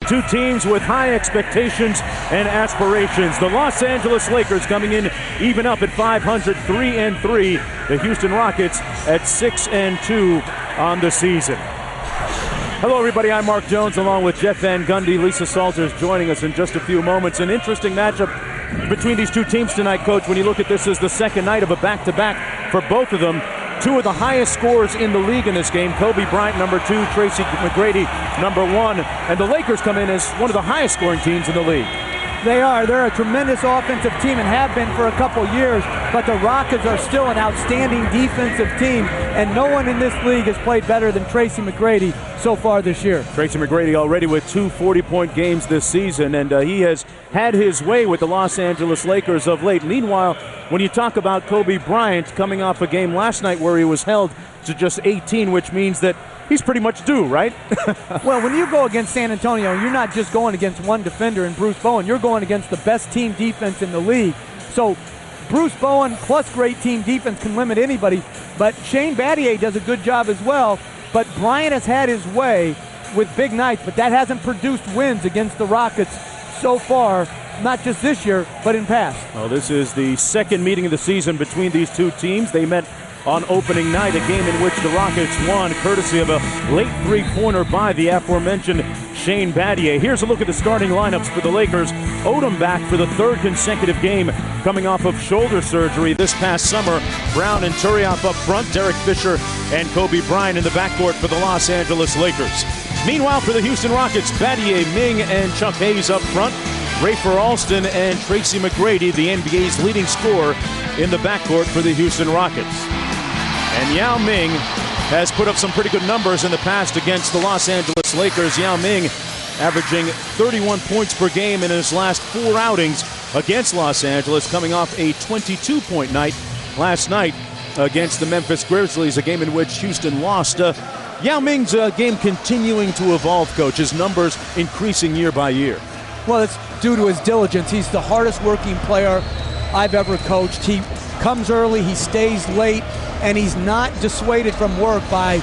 Two teams with high expectations and aspirations. The Los Angeles Lakers coming in even up at 500, 3-3. The Houston Rockets at 6-2 on the season. Hello, everybody. I'm Mark Jones, along with Jeff Van Gundy. Lisa Salters joining us in just a few moments. An interesting matchup between these two teams tonight, Coach. When you look at this as the second night of a back-to-back for both of them. Two of the highest scorers in the league in this game. Kobe Bryant, number 2. Tracy McGrady, number 1. And the Lakers come in as one of the highest scoring teams in the league. They are. They're a tremendous offensive team and have been for a couple years, but the Rockets are still an outstanding defensive team, and no one in this league has played better than Tracy McGrady so far this year. Tracy McGrady already with 2 40-point games this season, and he has had his way with the Los Angeles Lakers of late. Meanwhile, when you talk about Kobe Bryant coming off a game last night where he was held to just 18, which means that he's pretty much due, right? Well, when you go against San Antonio, you're not just going against one defender in Bruce Bowen. You're going against the best team defense in the league. So Bruce Bowen plus great team defense can limit anybody. But Shane Battier does a good job as well. But Bryant has had his way with big nights, but that hasn't produced wins against the Rockets so far, not just this year, but in past. Well, this is the second meeting of the season between these two teams. They met on opening night, a game in which the Rockets won courtesy of a late three-pointer by the aforementioned Shane Battier. Here's a look at the starting lineups for the Lakers. Odom back for the third consecutive game, coming off of shoulder surgery this past summer. Brown and Turiaf up front, Derek Fisher and Kobe Bryant in the backcourt for the Los Angeles Lakers. Meanwhile, for the Houston Rockets, Battier, Ming, and Chuck Hayes up front. Rafer Alston and Tracy McGrady, the NBA's leading scorer, in the backcourt for the Houston Rockets. And Yao Ming has put up some pretty good numbers in the past against the Los Angeles Lakers. Yao Ming averaging 31 points per game in his last 4 outings against Los Angeles, coming off a 22-point night last night against the Memphis Grizzlies, a game in which Houston lost. Yao Ming's game continuing to evolve, Coach. His numbers increasing year by year. Well, it's due to his diligence. He's the hardest working player I've ever coached. He comes early, he stays late, and he's not dissuaded from work by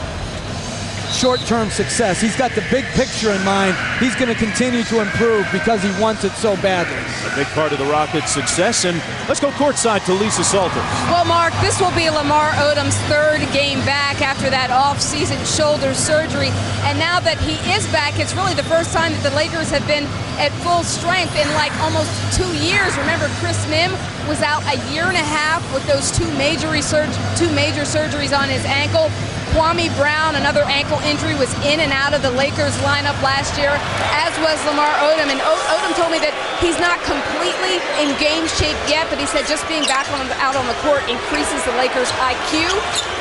short-term success. He's got the big picture in mind. He's going to continue to improve because he wants it so badly. A big part of the Rockets' success. And let's go courtside to Lisa Salters. Well, Mark, this will be Lamar Odom's third game back after that off-season shoulder surgery. And now that he is back, it's really the first time that the Lakers have been at full strength in like almost 2 years. Remember, Chris Mim was out a year and a half with those two major surgeries on his ankle. Kwame Brown, another ankle injury, was in and out of the Lakers lineup last year, as was Lamar Odom. And Odom told me that he's not completely in game shape yet, but he said just being back out on the court increases the Lakers' IQ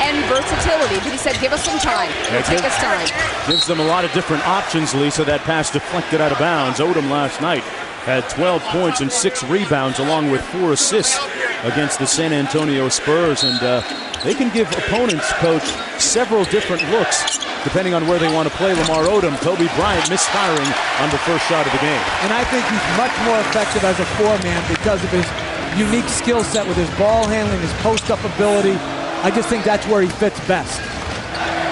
and versatility. But he said, give us some time. Take us time. Gives them a lot of different options, Lisa. That pass deflected out of bounds. Odom last night had 12 points and 6 rebounds, along with 4 assists against the San Antonio Spurs. And they can give opponents, Coach, several different looks depending on where they want to play Lamar Odom. Kobe Bryant misfiring on the first shot of the game. And I think he's much more effective as a 4-man because of his unique skill set with his ball handling, his post-up ability. I just think that's where he fits best.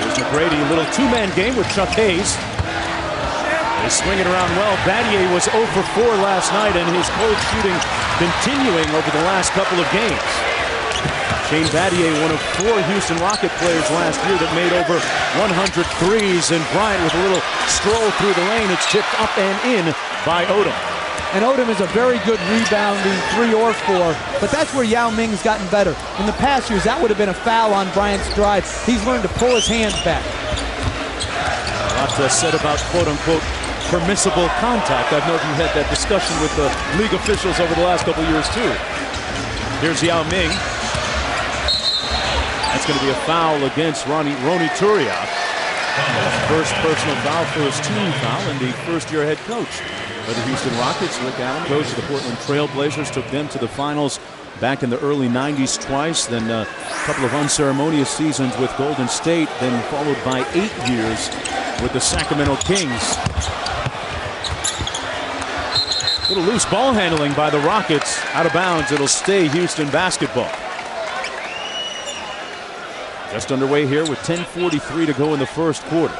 There's McGrady, a little 2-man game with Chuck Hayes. They swing it around well. Battier was 0 for 4 last night, and his cold shooting continuing over the last couple of games. Shane Battier, one of 4 Houston Rocket players last year that made over 100 threes, and Bryant with a little stroll through the lane. It's tipped up and in by Odom. And Odom is a very good rebounding 3 or 4, but that's where Yao Ming's gotten better. In the past years, that would have been a foul on Bryant's drive. He's learned to pull his hands back. A lot said about quote-unquote permissible contact. I've known you had that discussion with the league officials over the last couple of years, too. Here's Yao Ming. That's going to be a foul against Rony Turiaf. First personal foul, first team foul, and the first-year head coach of the Houston Rockets, Rick Allen, coach of the Portland Trail Blazers, took them to the finals back in the early 90s twice, then a couple of unceremonious seasons with Golden State, then followed by 8 years with the Sacramento Kings. A little loose ball handling by the Rockets. Out of bounds. It'll stay Houston basketball. Just underway here with 10:43 to go in the first quarter.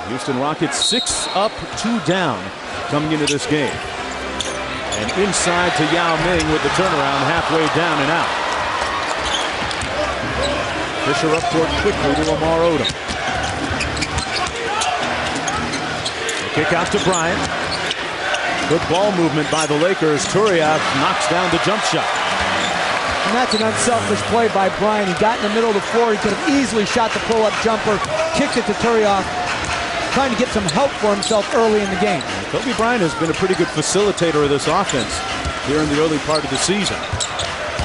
Houston Rockets 6 up, 2 down coming into this game. And inside to Yao Ming with the turnaround halfway down and out. Fisher up court quickly to Lamar Odom. The kick out to Bryant. Good ball movement by the Lakers. Turiaf knocks down the jump shot. And that's an unselfish play by Bryant. He got in the middle of the floor. He could have easily shot the pull-up jumper, kicked it to Turiaf, trying to get some help for himself early in the game. Kobe Bryant has been a pretty good facilitator of this offense here in the early part of the season.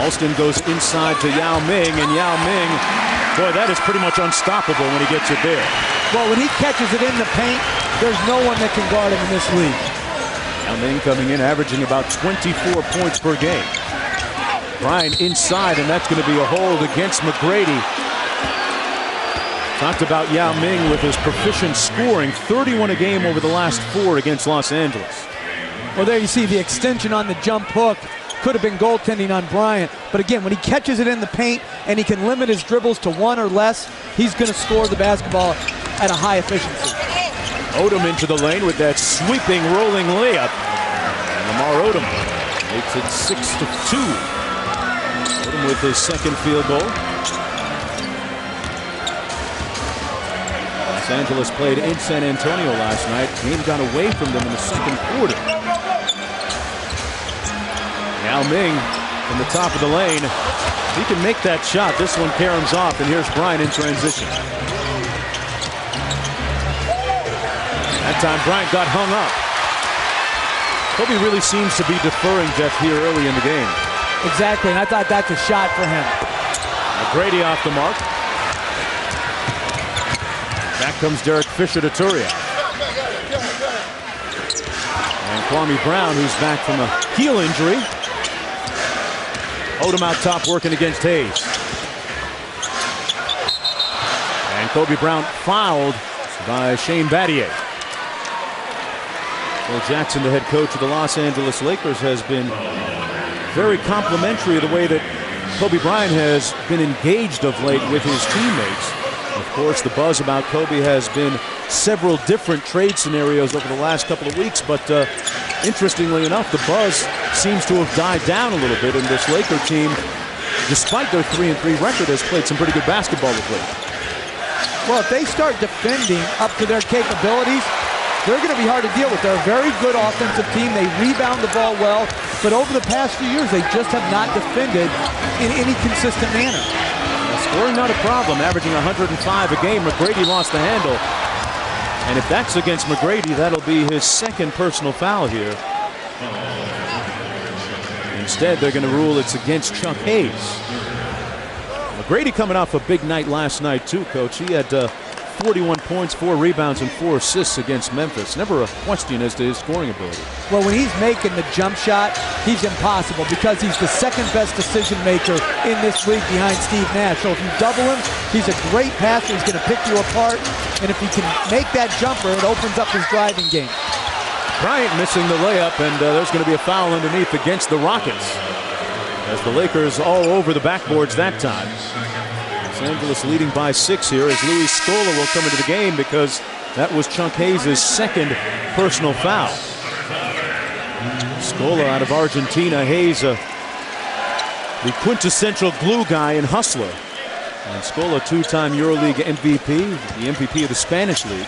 Alston goes inside to Yao Ming, and Yao Ming, boy, that is pretty much unstoppable when he gets it there. Well, when he catches it in the paint, there's no one that can guard him in this league. Yao Ming coming in, averaging about 24 points per game. Bryant inside, and that's going to be a hold against McGrady. Talked about Yao Ming with his proficient scoring, 31 a game over the last 4 against Los Angeles. Well, there you see the extension on the jump hook. Could have been goaltending on Bryant. But again, when he catches it in the paint and he can limit his dribbles to 1 or less, he's going to score the basketball at a high efficiency. Odom into the lane with that sweeping, rolling layup. And Lamar Odom makes it 6-2. Odom with his second field goal. Los Angeles played in San Antonio last night. Game got away from them in the second quarter. Yao Ming from the top of the lane. He can make that shot. This one caroms off, and here's Bryant in transition. That time Bryant got hung up. Kobe really seems to be deferring Jeff here early in the game. Exactly, and I thought that's a shot for him. McGrady off the mark. Back comes Derek Fisher to Turiaf. And Kwame Brown, who's back from a heel injury. Odom out top working against Hayes. And Kobe Brown fouled by Shane Battier. Phil Jackson, the head coach of the Los Angeles Lakers, has been very complimentary of the way that Kobe Bryant has been engaged of late with his teammates. Of course, the buzz about Kobe has been several different trade scenarios over the last couple of weeks, but interestingly enough, the buzz seems to have died down a little bit, and this Laker team, despite their 3-3 record, has played some pretty good basketball of late. Well, if they start defending up to their capabilities, they're going to be hard to deal with. They're a very good offensive team. They rebound the ball well, but over the past few years, they just have not defended in any consistent manner. Scoring not a problem, averaging 105 a game. McGrady lost the handle. And if that's against McGrady, that'll be his second personal foul here. Instead, they're going to rule it's against Chuck Hayes. McGrady coming off a big night last night, too, Coach. He had 41 points, 4 rebounds, and 4 assists against Memphis. Never a question as to his scoring ability. Well, when he's making the jump shot, he's impossible because he's the second best decision maker in this league behind Steve Nash. So if you double him, he's a great passer. He's going to pick you apart. And if he can make that jumper, it opens up his driving game. Bryant missing the layup, and there's going to be a foul underneath against the Rockets, as the Lakers all over the backboards that time. Los Angeles leading by 6 here as Luis Scola will come into the game because that was Chuck Hayes' second personal foul. Scola out of Argentina. Hayes, the quintessential glue guy and hustler. And Scola, 2-time EuroLeague MVP, the MVP of the Spanish League.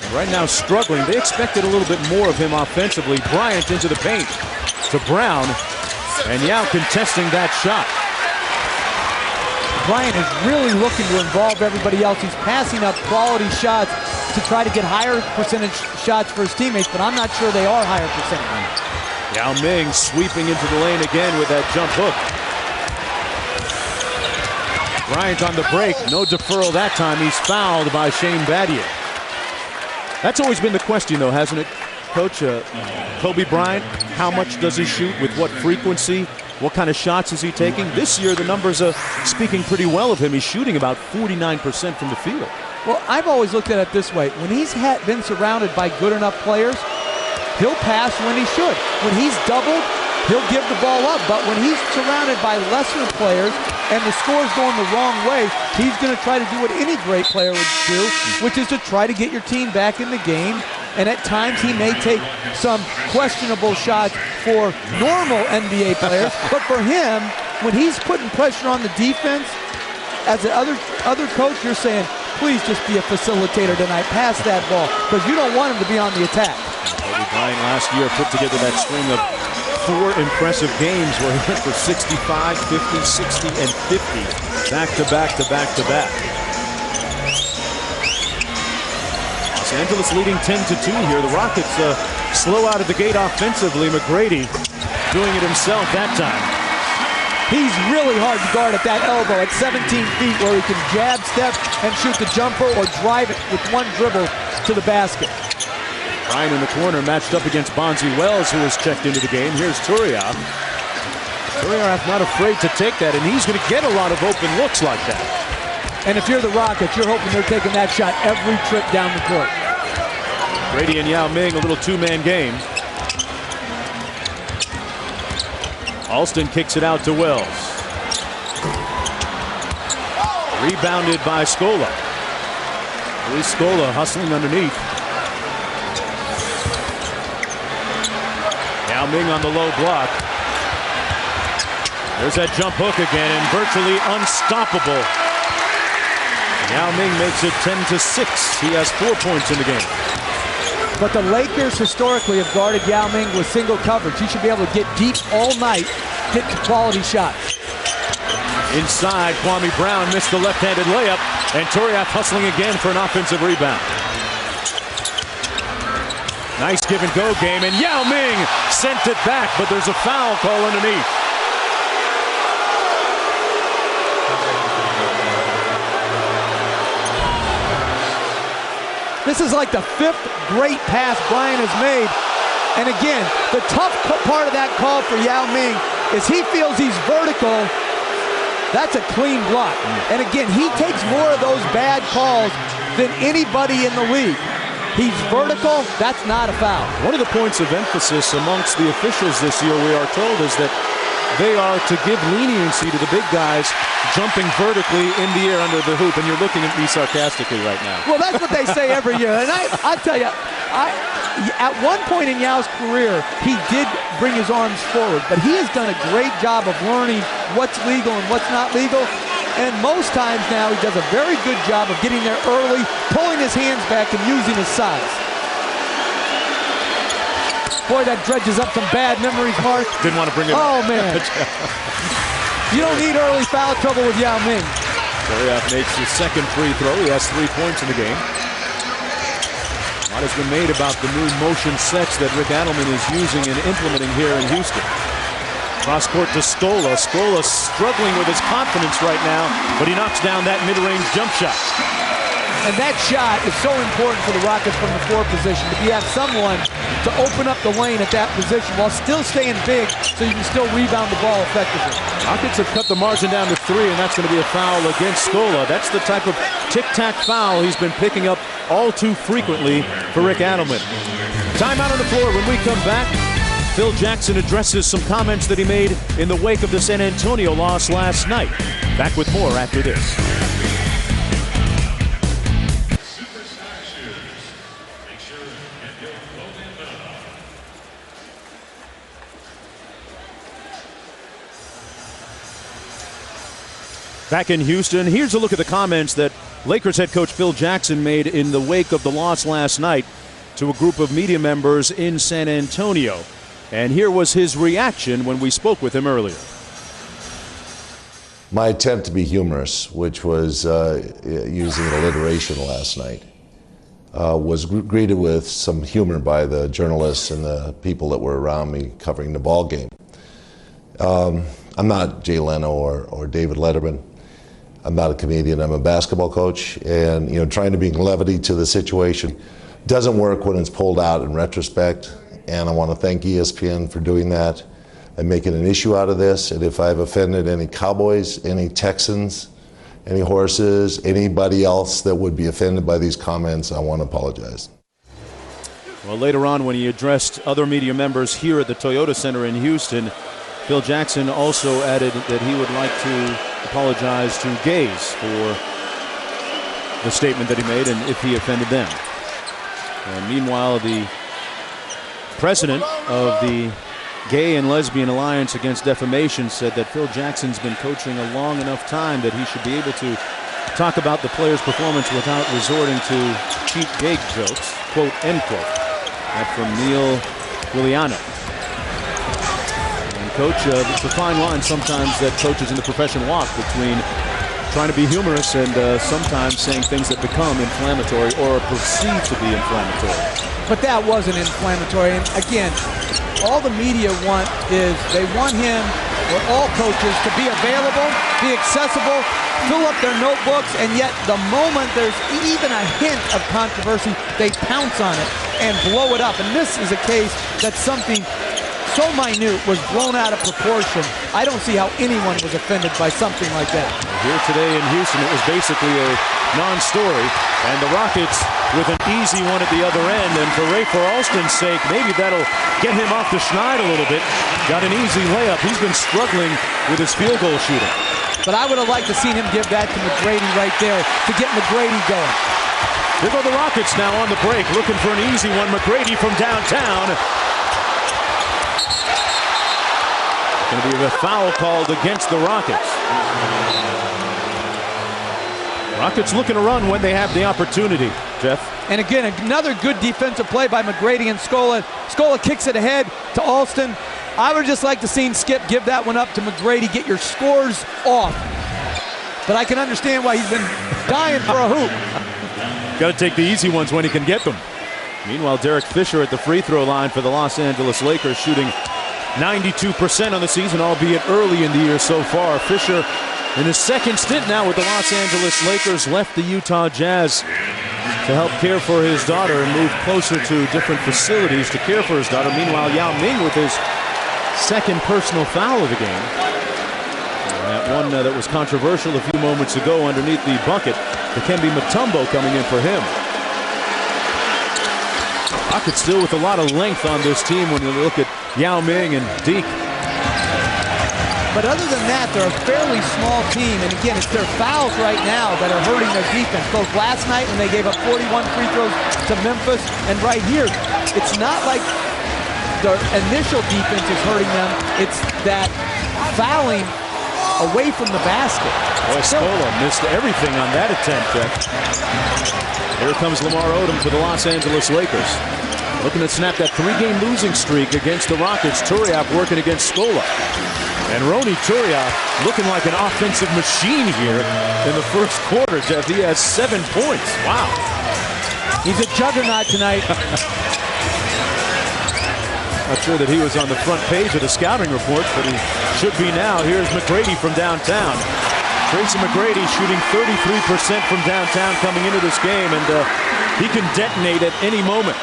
And right now struggling. They expected a little bit more of him offensively. Bryant into the paint to Brown, and Yao contesting that shot. Bryant is really looking to involve everybody else. He's passing up quality shots to try to get higher percentage shots for his teammates, but I'm not sure they are higher percentage. Yao Ming sweeping into the lane again with that jump hook. Bryant on the break, no deferral that time. He's fouled by Shane Battier. That's always been the question, though, hasn't it, Coach? Kobe Bryant, how much does he shoot? With what frequency? What kind of shots is he taking? This year, the numbers are speaking pretty well of him. He's shooting about 49% from the field. Well, I've always looked at it this way. When he's been surrounded by good enough players, he'll pass when he should. When he's doubled, he'll give the ball up. But when he's surrounded by lesser players, and the score's going the wrong way, he's going to try to do what any great player would do, which is to try to get your team back in the game. And at times he may take some questionable shots for normal NBA players, but for him, when he's putting pressure on the defense, as the other coach, you're saying, please just be a facilitator tonight. Pass that ball, because you don't want him to be on the attack. Kobe Bryant last year put together that string of 4 impressive games where he went for 65, 50, 60, and 50, back to back to back to back. Los Angeles leading 10-2 here. The Rockets slow out of the gate offensively. McGrady doing it himself that time. He's really hard to guard at that elbow at 17 feet, where he can jab, step, and shoot the jumper or drive it with one dribble to the basket. Ryan in the corner matched up against Bonzi Wells, who was checked into the game. Here's Turiaf. Turiaf not afraid to take that, and he's going to get a lot of open looks like that. And if you're the Rockets, you're hoping they're taking that shot every trip down the court. Brady and Yao Ming, a little two-man game. Alston kicks it out to Wells. Rebounded by Scola. Luis Scola hustling underneath. Yao Ming on the low block. There's that jump hook again, and virtually unstoppable. Yao Ming makes it 10-6. He has 4 points in the game. But the Lakers historically have guarded Yao Ming with single coverage. He should be able to get deep all night, get to quality shots. Inside, Kwame Brown missed the left-handed layup, and Turiaf hustling again for an offensive rebound. Nice give-and-go game, and Yao Ming sent it back, but there's a foul call underneath. This is like the 5th great pass Brian has made. And again, the tough part of that call for Yao Ming is he feels he's vertical. That's a clean block. And again, he takes more of those bad calls than anybody in the league. He's vertical, that's not a foul. One of the points of emphasis amongst the officials this year, we are told, is that they are to give leniency to the big guys jumping vertically in the air under the hoop, and you're looking at me sarcastically right now. Well, that's what they say every year, and I tell you, at one point in Yao's career, he did bring his arms forward, but he has done a great job of learning what's legal and what's not legal, and most times now he does a very good job of getting there early, pulling his hands back, and using his size. Boy, that dredges up some bad memories, Mark. Didn't want to bring it up. Oh, man. You don't need early foul trouble with Yao Ming. Turiaf makes his second free throw. He has 3 points in the game. A lot has been made about the new motion sets that Rick Adelman is using and implementing here in Houston. Cross court to Scola. Scola struggling with his confidence right now, but he knocks down that mid-range jump shot. And that shot is so important for the Rockets from the 4 position. If you have someone to open up the lane at that position while still staying big so you can still rebound the ball effectively. Rockets have cut the margin down to 3, and that's going to be a foul against Scola. That's the type of tic-tac foul he's been picking up all too frequently for Rick Adelman. Timeout on the floor. When we come back, Phil Jackson addresses some comments that he made in the wake of the San Antonio loss last night. Back with more after this. Back in Houston, here's a look at the comments that Lakers head coach Phil Jackson made in the wake of the loss last night to a group of media members in San Antonio. And here was his reaction when we spoke with him earlier. My attempt to be humorous, which was using alliteration last night, was greeted with some humor by the journalists and the people that were around me covering the ball game. I'm not Jay Leno or David Letterman. I'm not a comedian. I'm a basketball coach, and trying to bring levity to the situation doesn't work when it's pulled out in retrospect. And I want to thank ESPN for doing that and making an issue out of this. And if I've offended any Cowboys, any Texans, any horses, anybody else that would be offended by these comments, I want to apologize. Well, later on, when he addressed other media members here at the Toyota Center in Houston, Phil Jackson also added that he would like to apologized to gays for the statement that he made and if he offended them. And meanwhile, the president of the Gay and Lesbian Alliance Against Defamation said that Phil Jackson's been coaching a long enough time that he should be able to talk about the player's performance without resorting to cheap gay jokes, quote, end quote. That from Neil Giuliano. And coach, it's a fine line sometimes that coaches in the profession walk between trying to be humorous and sometimes saying things that become inflammatory or are perceived to be inflammatory. But that wasn't inflammatory. And again, all the media want is they want him or all coaches to be available, be accessible, fill up their notebooks, and yet the moment there's even a hint of controversy, they pounce on it and blow it up. And this is a case that something so minute was blown out of proportion. I don't see how anyone was offended by something like that. Here today in Houston, it was basically a non-story, and the Rockets with an easy one at the other end. And for Rafer Alston's sake, maybe that'll get him off the schneid a little bit. Got an easy layup. He's been struggling with his field goal shooting. But I would have liked to seen him give that to McGrady right there to get McGrady going. Here go the Rockets now on the break, looking for an easy one. McGrady from downtown. Going to be a foul called against the Rockets. Rockets looking to run when they have the opportunity, Jeff. And again, another good defensive play by McGrady and Scola. Scola kicks it ahead to Alston. I would just like to see Skip give that one up to McGrady. Get your scores off. But I can understand why he's been dying for a hoop. Got to take the easy ones when he can get them. Meanwhile, Derek Fisher at the free throw line for the Los Angeles Lakers, shooting 92% on the season, albeit early in the year so far. Fisher, in his second stint now with the Los Angeles Lakers, left the Utah Jazz to help care for his daughter and move closer to different facilities to care for his daughter. Meanwhile, Yao Ming with his second personal foul of the game. And that one that was controversial a few moments ago underneath the bucket. Dikembe Mutombo coming in for him. Rockets still with a lot of length on this team when you look at Yao Ming and Deke. But other than that, they're a fairly small team. And again, it's their fouls right now that are hurting their defense. Both last night when they gave up 41 free throws to Memphis, and right here, it's not like the initial defense is hurting them. It's that fouling away from the basket. Boy, Scola missed everything on that attempt, Jeff. Here comes Lamar Odom for the Los Angeles Lakers. Looking to snap that three-game losing streak against the Rockets. Turiaf working against Scola. And Ronny Turiaf looking like an offensive machine here in the first quarter, Jeff. He has 7 points. Wow. He's a juggernaut tonight. Not sure that he was on the front page of the scouting report, but he should be now. Here's McGrady from downtown. Tracy McGrady shooting 33% from downtown coming into this game, and he can detonate at any moment.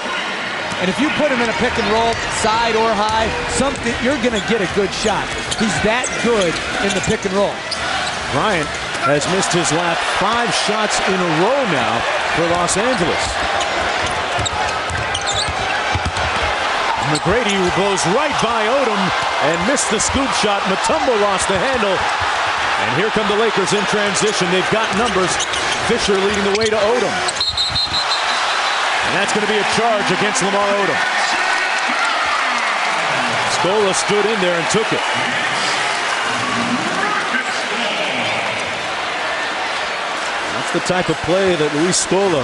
And if you put him in a pick and roll, side or high, something, you're going to get a good shot. He's that good in the pick and roll. Bryant has missed his last 5 shots in a row now for Los Angeles. McGrady blows right by Odom and missed the scoop shot. Mutombo lost the handle. And here come the Lakers in transition. They've got numbers. Fisher leading the way to Odom. And that's going to be a charge against Lamar Odom. Scola stood in there and took it. That's the type of play that Luis Scola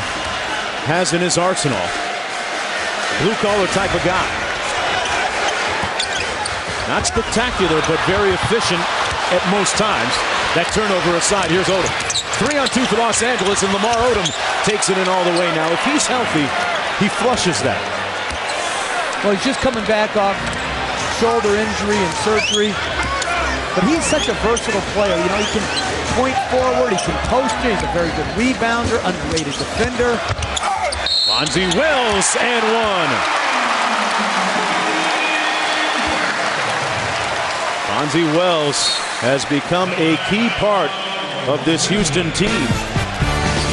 has in his arsenal. Blue-collar type of guy. Not spectacular, but very efficient at most times. That turnover aside, here's Odom. 3-on-2 for Los Angeles, and Lamar Odom takes it in all the way now. If he's healthy, he flushes that. Well, he's just coming back off shoulder injury and surgery. But he's such a versatile player. You know, he can point forward, he can post you, he's a very good rebounder, underrated defender. Bonzi Wells and one. Bonzi Wells has become a key part of this Houston team.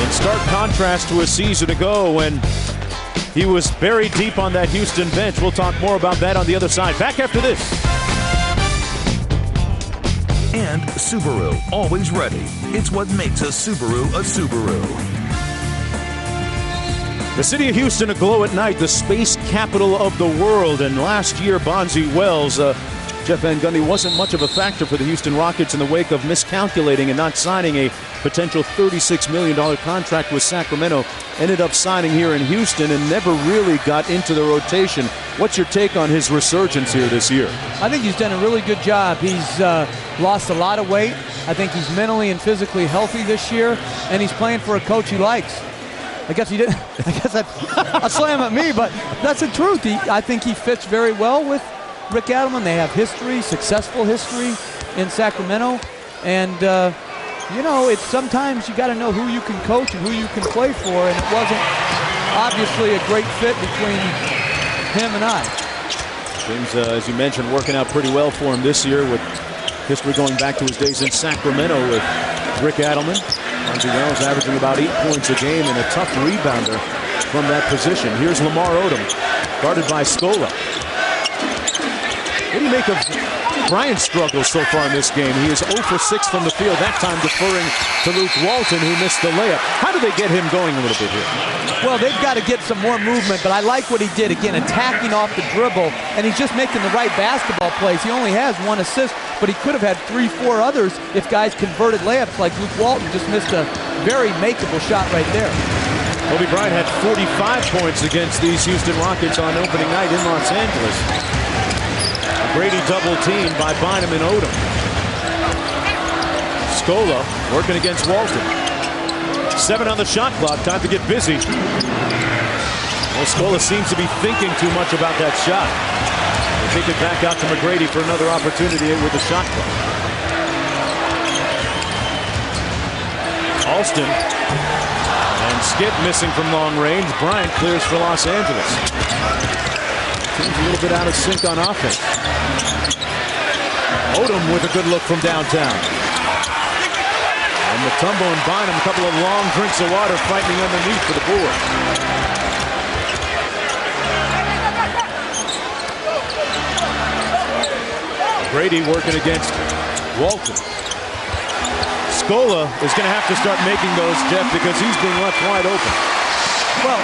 In stark contrast to a season ago when he was buried deep on that Houston bench. We'll talk more about that on the other side. Back after this. And Subaru, always ready. It's what makes a Subaru a Subaru. The city of Houston aglow at night, the space capital of the world. And last year, Bonzi Wells, Jeff Van Gundy, wasn't much of a factor for the Houston Rockets in the wake of miscalculating and not signing a potential $36 million contract with Sacramento. Ended up signing here in Houston and never really got into the rotation. What's your take on his resurgence here this year? I think he's done a really good job. He's lost a lot of weight. I think he's mentally and physically healthy this year, and he's playing for a coach he likes. I guess he didn't. I guess that's a slam at me, but that's the truth. I think he fits very well with Rick Adelman. They have history, successful history in Sacramento, and you know, it's sometimes you got to know who you can coach and who you can play for, and it wasn't obviously a great fit between him and I. Things, as you mentioned, working out pretty well for him this year, with history going back to his days in Sacramento with Rick Adelman. Bonzi Wells averaging about 8 points a game and a tough rebounder from that position. Here's Lamar Odom, guarded by Scola. What do you make of Bryant's struggles so far in this game? He is 0 for 6 from the field, that time deferring to Luke Walton, who missed the layup. How do they get him going a little bit here? Well, they've got to get some more movement, but I like what he did. Again, attacking off the dribble, and he's just making the right basketball plays. He only has 1 assist, but he could have had 3, 4 others if guys converted layups like Luke Walton just missed a very makeable shot right there. Kobe Bryant had 45 points against these Houston Rockets on opening night in Los Angeles. A Brady double team by Bynum and Odom. Scola working against Walton. 7 on the shot clock, time to get busy. Well, Scola seems to be thinking too much about that shot. They take it back out to McGrady for another opportunity with the shot clock. Alston and Skip missing from long range. Bryant clears for Los Angeles. Team's a little bit out of sync on offense. Odom with a good look from downtown. And Mutombo and Bynum, a couple of long drinks of water fighting underneath for the board. Brady working against Walton. Scola is going to have to start making those, Jeff, because he's being left wide open. Well,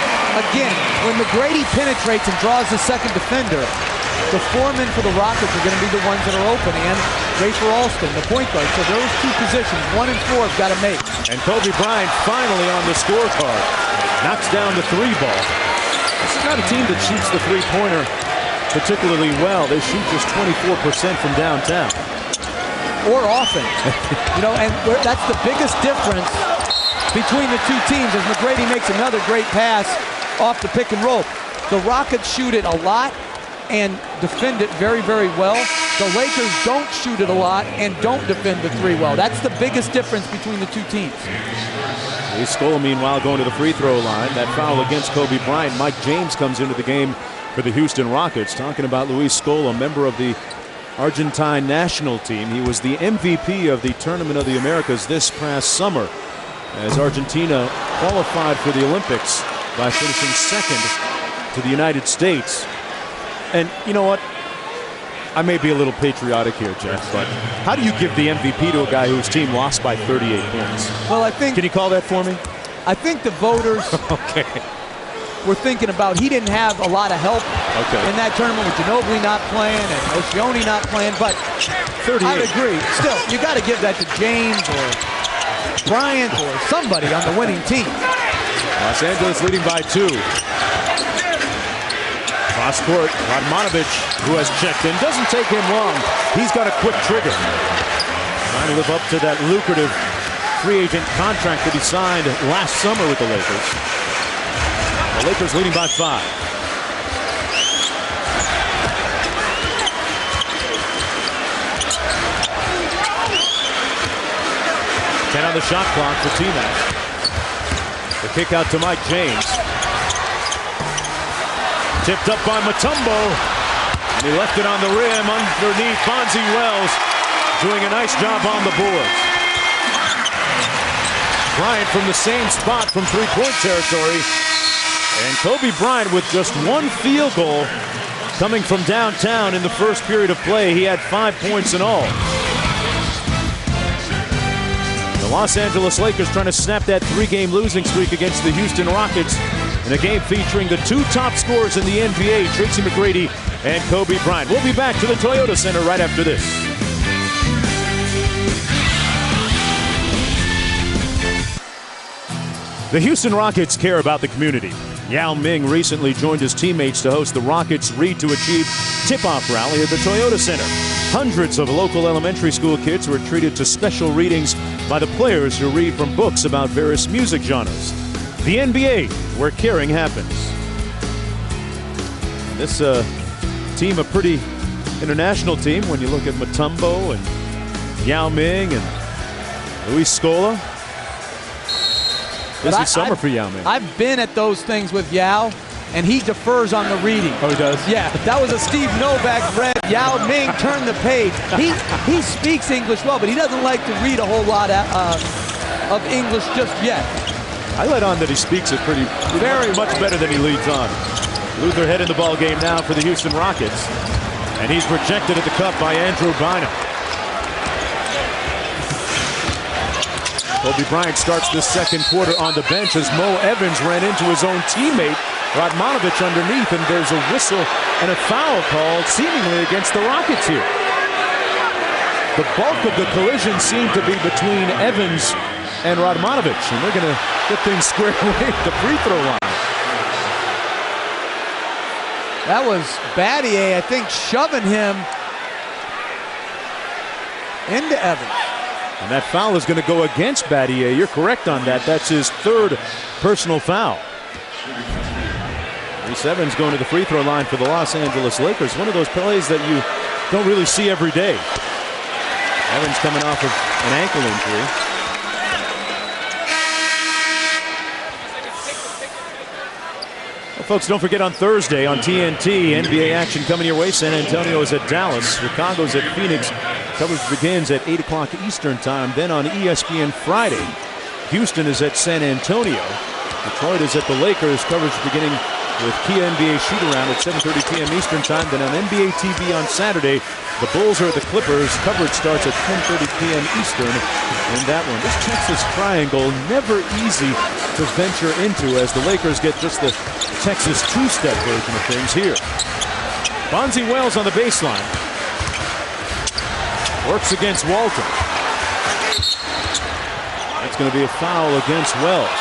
again, when McGrady penetrates and draws the second defender, the foremen for the Rockets are going to be the ones that are open, and Rafer Alston, the point guard. So those 2 positions, 1 and 4, have got to make. And Kobe Bryant finally on the scorecard. Knocks down the 3 ball. This is not a team that shoots the 3-pointer particularly well. They shoot just 24% from downtown. Or often. You know, and that's the biggest difference between the 2 teams as McGrady makes another great pass off the pick and roll. The Rockets shoot it a lot and defend it very, very well. The Lakers don't shoot it a lot and don't defend the 3 well. That's the biggest difference between the 2 teams. Luis Scola, meanwhile, going to the free throw line. That foul against Kobe Bryant. Mike James comes into the game for the Houston Rockets. Talking about Luis Scola, member of the Argentine national team. He was the MVP of the Tournament of the Americas this past summer as Argentina qualified for the Olympics by finishing second to the United States. And you know what? I may be a little patriotic here, Jeff, but how do you give the MVP to a guy whose team lost by 38 points? Well, I think... Can you call that for me? I think the voters okay. were thinking about he didn't have a lot of help in that tournament with Ginobili not playing and Oceani not playing, but 38. I would agree. Still, you got to give that to James or Bryant or somebody on the winning team. Los Angeles leading by 2. Cross court, Radmanovic, who has checked in, doesn't take him long. He's got a quick trigger. Trying to live up to that lucrative free agent contract that he signed last summer with the Lakers. The Lakers leading by 5. 10 on the shot clock for T-Mac. The kick out to Mike James. Tipped up by Mutombo. And he left it on the rim underneath. Bonzi Wells doing a nice job on the boards. Bryant from the same spot from 3-point territory. And Kobe Bryant with just 1 field goal coming from downtown in the first period of play. He had 5 points in all. Los Angeles Lakers trying to snap that 3-game losing streak against the Houston Rockets in a game featuring the 2 top scorers in the NBA, Tracy McGrady and Kobe Bryant. We'll be back to the Toyota Center right after this. The Houston Rockets care about the community. Yao Ming recently joined his teammates to host the Rockets Read to Achieve tip-off rally at the Toyota Center. Hundreds of local elementary school kids were treated to special readings by the players who read from books about various music genres. The NBA, where caring happens. This team, a pretty international team when you look at Mutombo and Yao Ming and Luis Scola. Busy summer for Yao Ming. I've been at those things with Yao, and he defers on the reading. Oh, he does? Yeah, that was a Steve Novak read. Yao Ming turned the page. He speaks English well, but he doesn't like to read a whole lot of English just yet. I let on that he speaks it very much better than he leads on. Luther head in the ball game now for the Houston Rockets, and he's rejected at the cup by Andrew Bynum. Kobe Bryant starts this second quarter on the bench as Mo Evans ran into his own teammate, Radmanovich, underneath, and there's a whistle and a foul called seemingly against the Rockets here. The bulk of the collision seemed to be between Evans and Radmanovich, and they're going to get things squared away at the free throw line. That was Battier, I think, shoving him into Evans. And that foul is going to go against Battier. You're correct on that. That's his 3rd personal foul. Reese Evans going to the free throw line for the Los Angeles Lakers. One of those plays that you don't really see every day. Evans coming off of an ankle injury. Well, folks, don't forget on Thursday on TNT, NBA action coming your way. San Antonio is at Dallas. Chicago's at Phoenix. Coverage begins at 8 o'clock Eastern time. Then on ESPN Friday, Houston is at San Antonio. Detroit is at the Lakers. Coverage beginning with key NBA shoot-around at 7:30 p.m. Eastern time. Then on NBA TV on Saturday, the Bulls are at the Clippers. Coverage starts at 10:30 p.m. Eastern in that one. This Texas triangle, never easy to venture into as the Lakers get just the Texas two-step version of things here. Bonzi Wells on the baseline. Works against Walton. That's going to be a foul against Wells.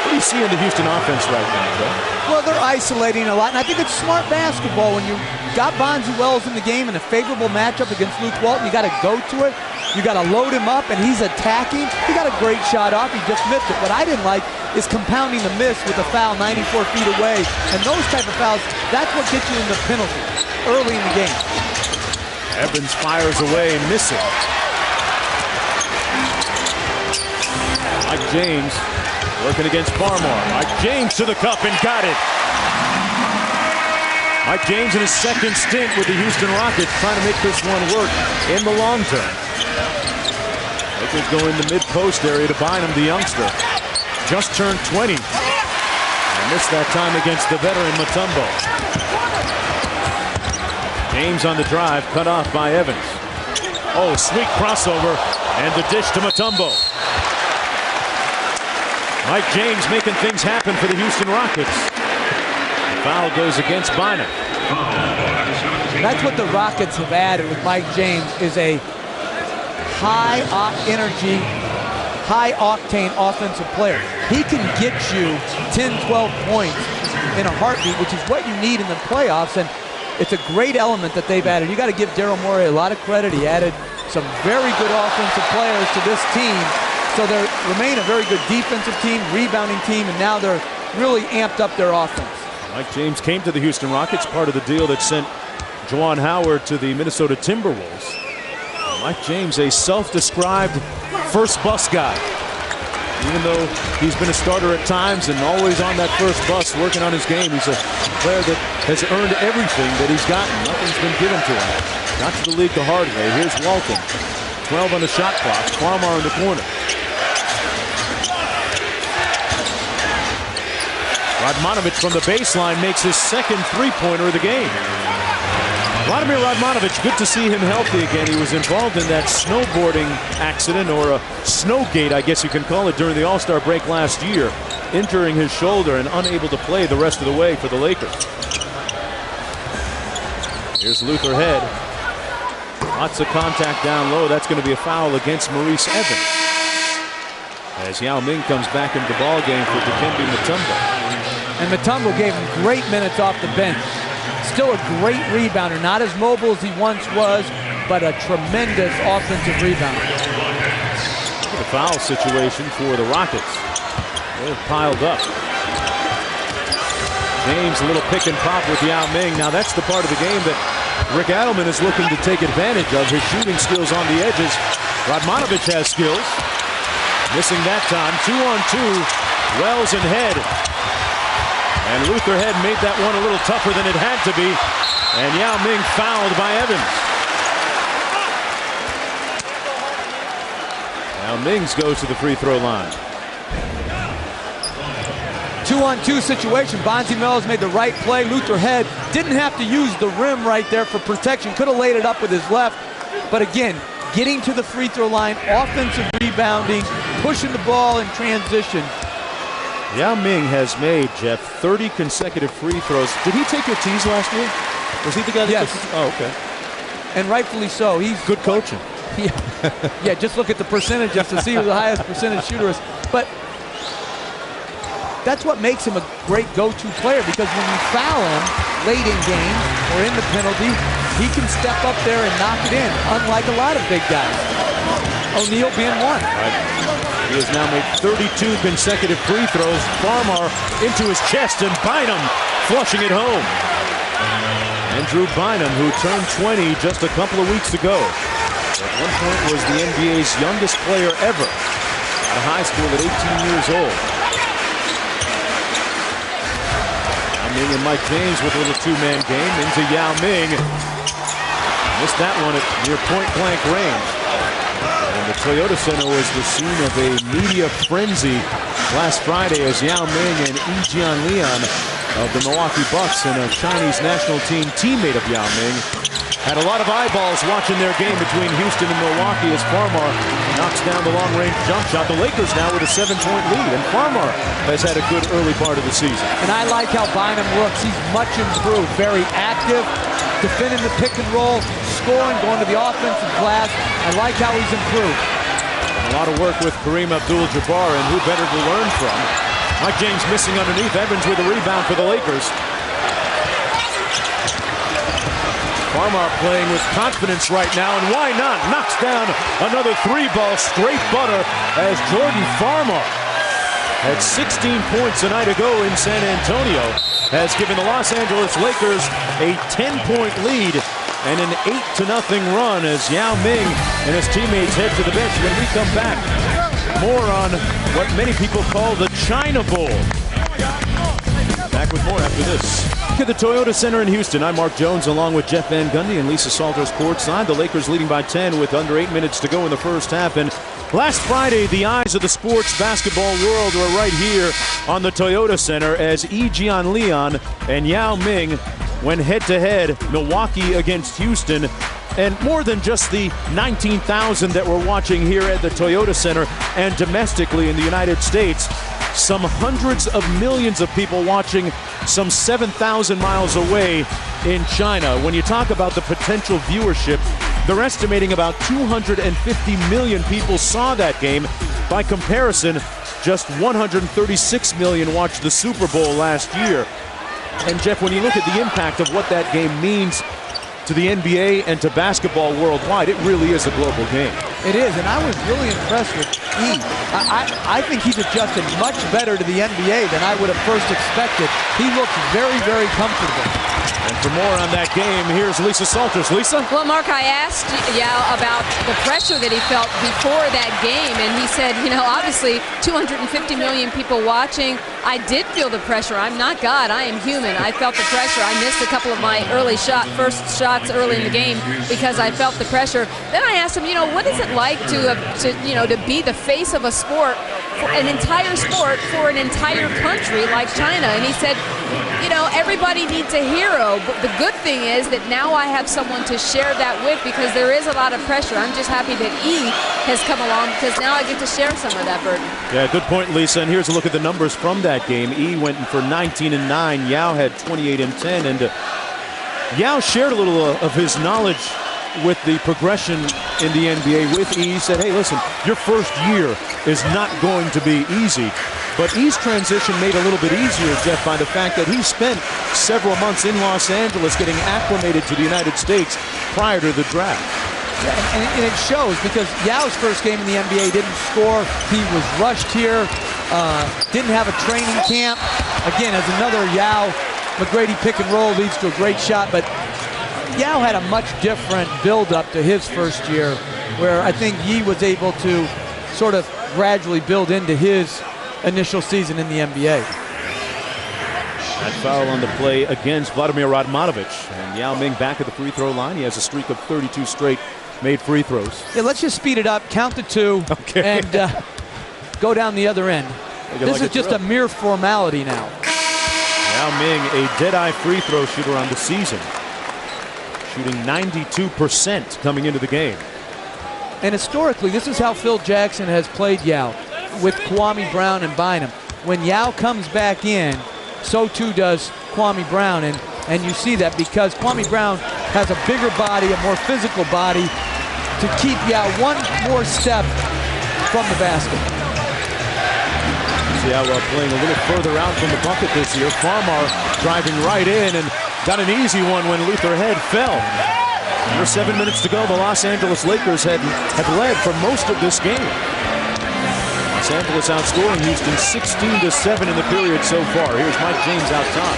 What do you see in the Houston offense right now, Joe? Well, they're isolating a lot, and I think it's smart basketball. When you got Bonzi Wells in the game in a favorable matchup against Luke Walton, you got to go to it. You got to load him up, and he's attacking. He got a great shot off. He just missed it. What I didn't like is compounding the miss with a foul 94 feet away. And those type of fouls, that's what gets you in the penalty early in the game. Evans fires away, missing. Mike James working against Barmore. Mike James to the cup and got it. Mike James in his second stint with the Houston Rockets trying to make this one work in the long term. Lakers go in the mid-post area to Bynum, the youngster. Just turned 20. And missed that time against the veteran Mutombo. James on the drive, cut off by Evans. Oh, sweet crossover, and the dish to Mutombo. Mike James making things happen for the Houston Rockets. The foul goes against Bynum. That's what the Rockets have added with Mike James, is a high energy, high octane offensive player. He can get you 10, 12 points in a heartbeat, which is what you need in the playoffs. And it's a great element that they've added. You got to give Daryl Morey a lot of credit. He added some very good offensive players to this team. So they remain a very good defensive team, rebounding team, and now they're really amped up their offense. Mike James came to the Houston Rockets, part of the deal that sent Juwan Howard to the Minnesota Timberwolves. Mike James, a self-described first bus guy. Even though he's been a starter at times and always on that first bus working on his game, he's a player that has earned everything that he's gotten. Nothing's been given to him. Got to the league the hard way. Here's Walton. 12 on the shot clock. Farmar in the corner. Radmanovich from the baseline makes his second three-pointer of the game. Vladimir Radmanovich, good to see him healthy again. He was involved in that snowboarding accident, or a snowgate, I guess you can call it, during the All-Star break last year, injuring his shoulder and unable to play the rest of the way for the Lakers. Here's Luther Head. Lots of contact down low. That's going to be a foul against Maurice Evans, as Yao Ming comes back into the ball game for Dikembe Mutombo. And Mutombo gave him great minutes off the bench. Still a great rebounder, not as mobile as he once was, but a tremendous offensive rebounder. The foul situation for the Rockets. They're piled up. James, a little pick and pop with Yao Ming. Now that's the part of the game that Rick Adelman is looking to take advantage of. His shooting skills on the edges. Radmanovich has skills. Missing that time. 2-on-2. Wells and Head. And Luther Head made that one a little tougher than it had to be. And Yao Ming fouled by Evans. Now Mings goes to the free throw line. 2-on-2 situation. Bonzi Mills made the right play. Luther Head didn't have to use the rim right there for protection. Could have laid it up with his left. But again, getting to the free throw line, offensive rebounding, pushing the ball in transition. Yao Ming has made, Jeff, 30 consecutive free throws. Did he take your tees last year? Was he the guy that Yes. took? Oh, okay. And rightfully so. He's Good coaching. Yeah, just look at the percentage just to see who the highest percentage shooter is. But that's what makes him a great go-to player, because when you foul him late in games or in the penalty, he can step up there and knock it in, unlike a lot of big guys. O'Neal being one. Right. He has now made 32 consecutive free throws. Farmar into his chest, and Bynum flushing it home. Andrew Bynum, who turned 20 just a couple of weeks ago. At one point was the NBA's youngest player ever. Out of high school at 18 years old. Yao Ming and Mike James with a little two-man game into Yao Ming. Missed that one at near point-blank range. And the Toyota Center was the scene of a media frenzy last Friday as Yao Ming and Yi Jianlian of the Milwaukee Bucks, and a Chinese national team teammate of Yao Ming, had a lot of eyeballs watching their game between Houston and Milwaukee as Farmar knocks down the long-range jump shot. The Lakers now with a 7-point lead, and Farmar has had a good early part of the season. And I like how Bynum looks. He's much improved. Very active, defending the pick and roll, scoring, going to the offensive glass. I like how he's improved. And a lot of work with Kareem Abdul-Jabbar, and who better to learn from? Mike James missing underneath. Evans with a rebound for the Lakers. Farmar playing with confidence right now, and why not? Knocks down another three-ball straight butter as Jordan Farmar had 16 points a night ago in San Antonio, has given the Los Angeles Lakers a 10-point lead and an 8-0 run as Yao Ming and his teammates head to the bench. When we come back, more on what many people call the China Bowl. Back with more after this. At the Toyota Center in Houston, I'm Mark Jones along with Jeff Van Gundy and Lisa Salters courtside. The Lakers leading by 10 with under 8 minutes to go in the first half. And last Friday, the eyes of the sports basketball world were right here on the Toyota Center as Yi Jianlian and Yao Ming went head-to-head, Milwaukee against Houston. And more than just the 19,000 that we're watching here at the Toyota Center and domestically in the United States, some hundreds of millions of people watching some 7,000 miles away in China. When you talk about the potential viewership, they're estimating about 250 million people saw that game. By comparison, just 136 million watched the Super Bowl last year. And Jeff, when you look at the impact of what that game means to the NBA and to basketball worldwide, it really is a global game. It is, and I was really impressed with E. I think he's adjusted much better to the NBA than I would have first expected. He looks very, very comfortable. And for more on that game, here's Lisa Salters. Lisa? Well, Mark, I asked Yao about the pressure that he felt before that game, and he said, you know, obviously 250 million people watching. I did feel the pressure. I'm not God. I am human. I felt the pressure. I missed a couple of my first shots early in the game because I felt the pressure. Then I asked him, you know, what is it like to be the face of a sport, for an entire sport, for an entire country like China? And he said, you know, everybody needs a hero. But the good thing is that now I have someone to share that with, because there is a lot of pressure. I'm just happy that E has come along, because now I get to share some of that burden. Yeah, good point, Lisa. And here's a look at the numbers from that game. E went for 19 and 9. Yao had 28 and 10. And Yao shared a little of his knowledge with the progression in the NBA with E. He said, hey, listen, your first year is not going to be easy. But E's transition made a little bit easier, Jeff, by the fact that he spent several months in Los Angeles getting acclimated to the United States prior to the draft. Yeah, and it shows, because Yao's first game in the NBA didn't score. He was rushed here, didn't have a training camp. Again, as another Yao McGrady pick and roll leads to a great shot, but Yao had a much different build-up to his first year, where I think Yi was able to sort of gradually build into his initial season in the NBA. That foul on the play against Vladimir Radmanovic. And Yao Ming back at the free throw line. He has a streak of 32 straight made free throws. Yeah, let's just speed it up, count to 2, okay, and go down the other end. This is just a mere formality now. Yao Ming, a dead-eye free throw shooter on the season, shooting 92% coming into the game. And historically, this is how Phil Jackson has played Yao, with Kwame Brown and Bynum. When Yao comes back in, so too does Kwame Brown, and you see that because Kwame Brown has a bigger body, a more physical body, to keep Yao one more step from the basket. See Yao playing a little further out from the bucket this year. Farmar driving right in and got an easy one when Luther Head fell. Under 7 minutes to go, the Los Angeles Lakers have led for most of this game. Los Angeles outscoring Houston 16-7 in the period so far. Here's Mike James out top.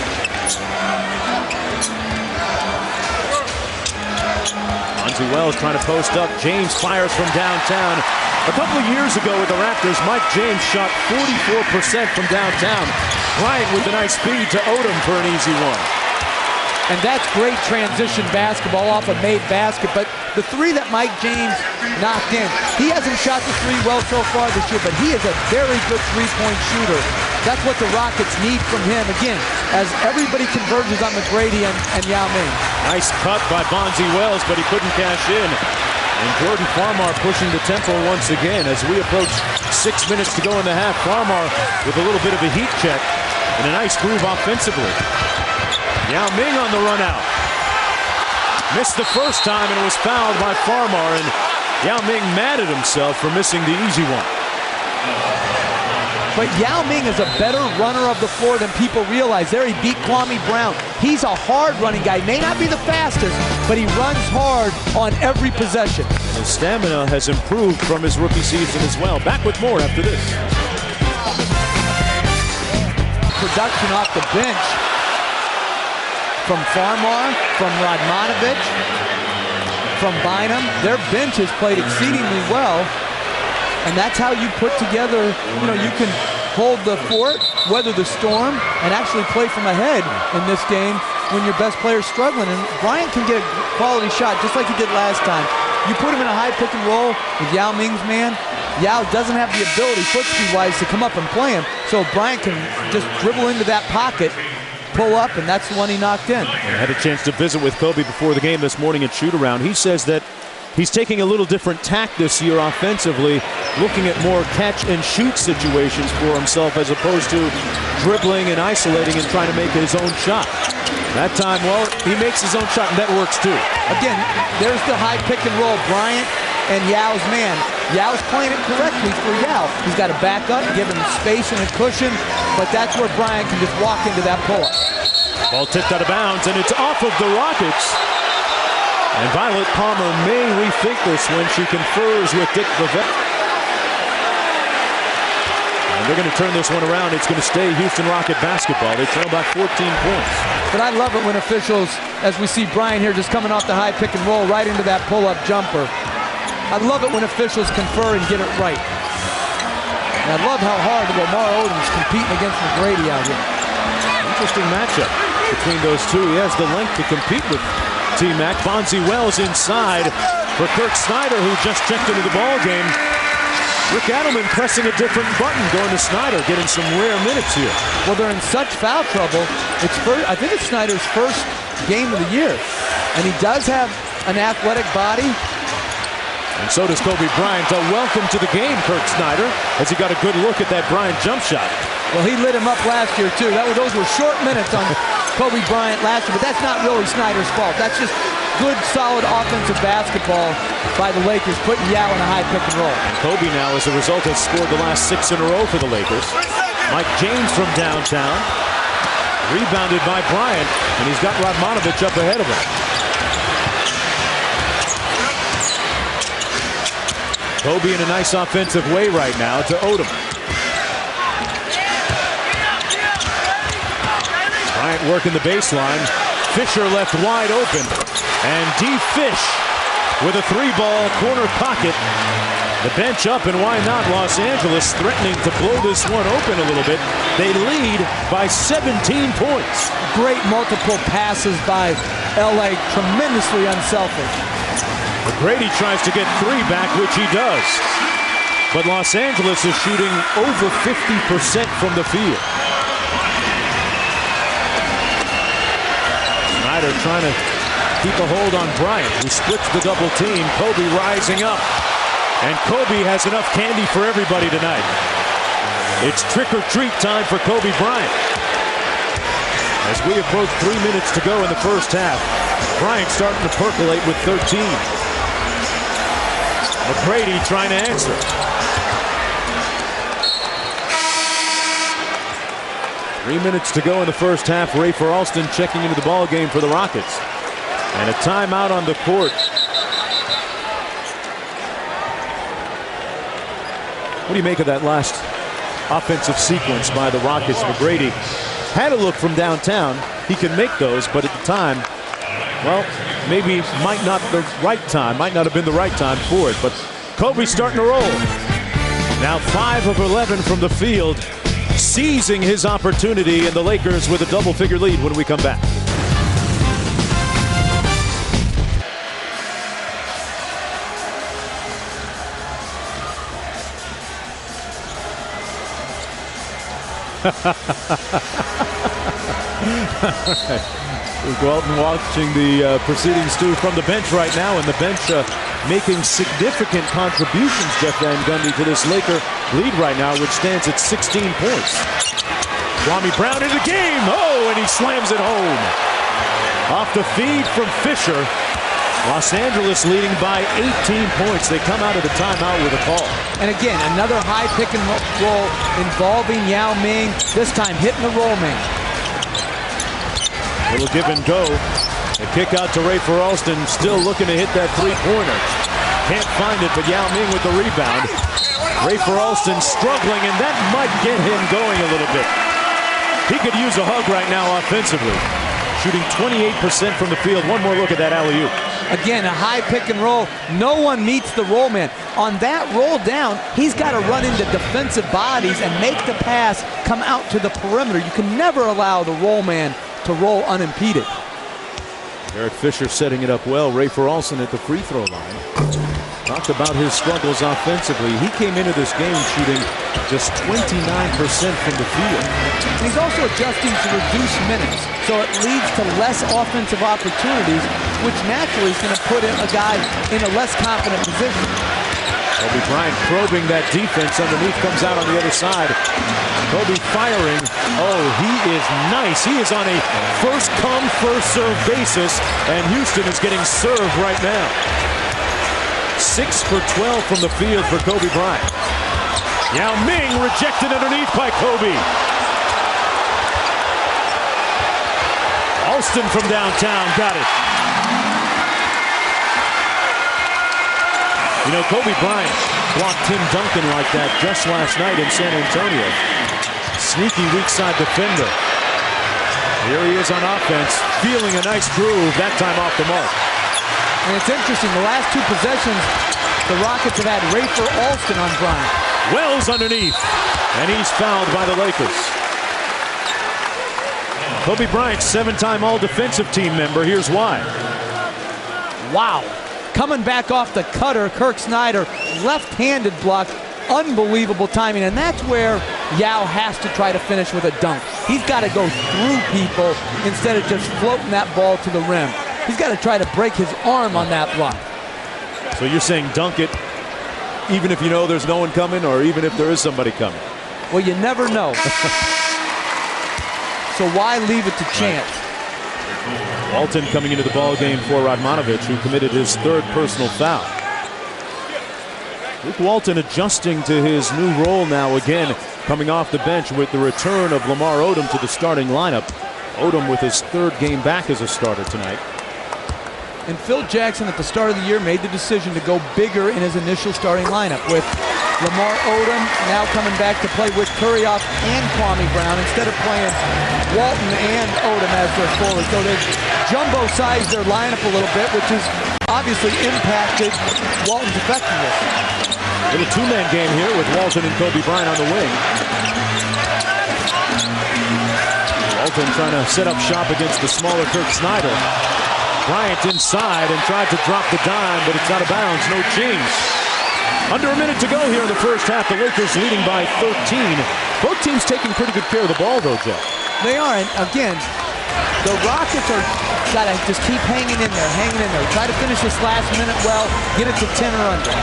Bonzi Wells trying to post up. James fires from downtown. A couple of years ago with the Raptors, Mike James shot 44% from downtown. Bryant with a nice feed to Odom for an easy one. And that's great transition basketball off a made basket. But the three that Mike James knocked in, he hasn't shot the three well so far this year, but he is a very good three-point shooter. That's what the Rockets need from him, again, as everybody converges on McGrady and Yao Ming. Nice cut by Bonzi Wells, but he couldn't cash in. And Jordan Farmar pushing the tempo once again as we approach 6 minutes to go in the half. Farmar with a little bit of a heat check and a nice groove offensively. Yao Ming on the run out. Missed the first time and was fouled by Farmar, and Yao Ming mad at himself for missing the easy one. But Yao Ming is a better runner of the floor than people realize. There he beat Kwame Brown. He's a hard running guy. May not be the fastest, but he runs hard on every possession. And his stamina has improved from his rookie season as well. Back with more after this. Production off the bench from Farmar, from Radmanovic, from Bynum. Their bench has played exceedingly well. And that's how you put together, you can hold the fort, weather the storm, and actually play from ahead in this game when your best player's struggling. And Bryant can get a quality shot just like he did last time. You put him in a high pick and roll with Yao Ming's man. Yao doesn't have the ability, foot speed-wise, to come up and play him. So Bryant can just dribble into that pocket, pull up, and that's the one he knocked in. I had a chance to visit with Kobe before the game this morning at shoot-around. He says that he's taking a little different tack this year offensively, looking at more catch-and-shoot situations for himself as opposed to dribbling and isolating and trying to make his own shot. That time, well, he makes his own shot, and that works too. Again, there's the high pick and roll, Bryant and Yao's man. Yao's playing it correctly for Yao. He's got to back up, give him space and a cushion, but that's where Bryant can just walk into that pull-up. Ball tipped out of bounds, and it's off of the Rockets. And Violet Palmer may rethink this when she confers with Dick Vivek. And they're going to turn this one around. It's going to stay Houston Rocket basketball. They trail by 14 points. But I love it when officials, as we see Bryant here just coming off the high pick and roll right into that pull-up jumper. I love it when officials confer and get it right. And I love how hard Lamar Odom's competing against McGrady out here. Interesting matchup between those two. He has the length to compete with T-Mac. Bonzi Wells inside for Kirk Snyder, who just checked into the ball game. Rick Adelman pressing a different button, going to Snyder, getting some rare minutes here. Well, they're in such foul trouble. I think it's Snyder's first game of the year. And he does have an athletic body. And so does Kobe Bryant. Welcome to the game, Kirk Snyder, as he got a good look at that Bryant jump shot. Well, he lit him up last year, too. Those were short minutes on Kobe Bryant last year, but that's not really Snyder's fault. That's just good, solid offensive basketball by the Lakers, putting Yao in a high pick and roll. And Kobe now, as a result, has scored the last 6 in a row for the Lakers. Mike James from downtown. Rebounded by Bryant, and he's got Radmanovich up ahead of him. Kobe in a nice offensive way right now to Odom. Bryant working the baseline. Fisher left wide open. And D. Fish with a 3-ball corner pocket. The bench up, and why not? Los Angeles threatening to blow this one open a little bit. They lead by 17 points. Great multiple passes by LA, tremendously unselfish. McGrady tries to get 3 back, which he does. But Los Angeles is shooting over 50% from the field. Snyder trying to keep a hold on Bryant, who splits the double team. Kobe rising up. And Kobe has enough candy for everybody tonight. It's trick-or-treat time for Kobe Bryant. As we approach 3 minutes to go in the first half, Bryant starting to percolate with 13. McGrady trying to answer. Three minutes to go in the first half. Rafer Alston checking into the ball game for the Rockets. And a timeout on the court. What do you make of that last offensive sequence by the Rockets? McGrady had a look from downtown. He can make those, but at the time, well, maybe might not have been the right time for it. But Kobe's starting to roll. Now 5 of 11 from the field, seizing his opportunity, and the Lakers with a double-figure lead when we come back. We'll go out and watching the proceedings too from the bench right now, and the bench making significant contributions, Jeff Van Gundy, to this Laker lead right now, which stands at 16 points. Kwame Brown in the game. Oh, and he slams it home. Off the feed from Fisher. Los Angeles leading by 18 points. They come out of the timeout with a call. And again, another high pick and roll involving Yao Ming, this time hitting the roll man. Little give and go. A kick out to Rafer Alston, still looking to hit that three-pointer. Can't find it, but Yao Ming with the rebound. Rafer Alston struggling, and that might get him going a little bit. He could use a hug right now offensively. Shooting 28% from the field. One more look at that alley-oop. Again, a high pick and roll. No one meets the roll man. On that roll down, he's got to run into defensive bodies and make the pass come out to the perimeter. You can never allow the roll man to roll unimpeded. Eric Fisher setting it up well. Rafer Alston at the free throw line. Talked about his struggles offensively. He came into this game shooting just 29% from the field. And he's also adjusting to reduce minutes, so it leads to less offensive opportunities, which naturally is going to put a guy in a less confident position. Kobe Bryant probing that defense underneath, comes out on the other side. Kobe firing. Oh, he is nice. He is on a first-come, first-serve basis, and Houston is getting served right now. 6 for 12 from the field for Kobe Bryant. Yao Ming rejected underneath by Kobe. Alston from downtown got it. You know, Kobe Bryant blocked Tim Duncan like that just last night in San Antonio. Sneaky weak side defender. Here he is on offense, feeling a nice groove, that time off the mark. And it's interesting, the last 2 possessions, the Rockets have had Rafer Alston on Bryant. Wells underneath, and he's fouled by the Lakers. Kobe Bryant, 7-time All-Defensive Team member. Here's why. Wow. Coming back off the cutter, Kirk Snyder, left-handed block. unbelievable timing, and that's where Yao has to try to finish with a dunk. He's got to go through people instead of just floating that ball to the rim. He's got to try to break his arm on that block. So you're saying dunk it even if you know there's no one coming, or even if there is somebody coming? Well, you never know. So why leave it to chance? Walton coming into the ball game for Radmanovic, who committed his 3rd personal foul. Luke Walton adjusting to his new role now again, coming off the bench with the return of Lamar Odom to the starting lineup. Odom with his 3rd game back as a starter tonight. And Phil Jackson at the start of the year made the decision to go bigger in his initial starting lineup, with Lamar Odom now coming back to play with Kurioff and Kwame Brown instead of playing Walton and Odom as their forwards. So they've jumbo-sized their lineup a little bit, which has obviously impacted Walton's effectiveness. Little two-man game here with Walton and Kobe Bryant on the wing. Walton trying to set up shop against the smaller Kirk Snyder. Bryant inside and tried to drop the dime, but it's out of bounds. No change. Under a minute to go here in the first half. The Lakers leading by 13. Both teams taking pretty good care of the ball, though, Jeff. They are, and again, the Rockets are got to just keep hanging in there, Try to finish this last minute well, get it to 10 or under.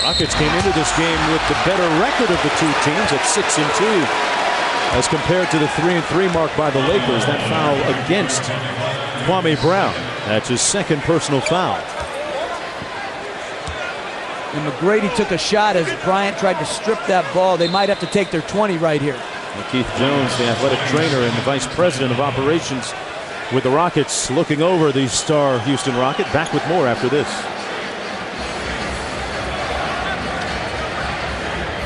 Rockets came into this game with the better record of the two teams at 6-2, as compared to the 3-3 mark by the Lakers. That foul against Kwame Brown. That's his 2nd personal foul. And McGrady took a shot as Bryant tried to strip that ball. They might have to take their 20 right here. And Keith Jones, the athletic trainer and the vice president of operations with the Rockets, looking over the star Houston Rocket. Back with more after this.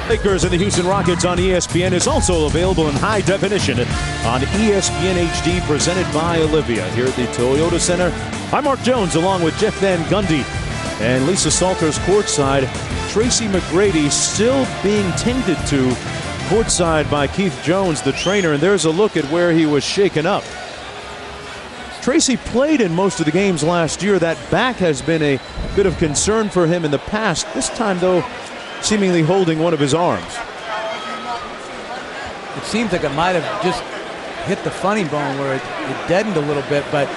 Lakers and the Houston Rockets on ESPN is also available in high definition on ESPN HD, presented by Olivia here at the Toyota Center. I'm Mark Jones along with Jeff Van Gundy and Lisa Salters courtside. Tracy McGrady still being tended to courtside by Keith Jones, the trainer, and there's a look at where he was shaken up. Tracy played in most of the games last year. That back has been a bit of concern for him in the past. This time, though, seemingly holding one of his arms. It seems like it might have just hit the funny bone where it deadened a little bit, but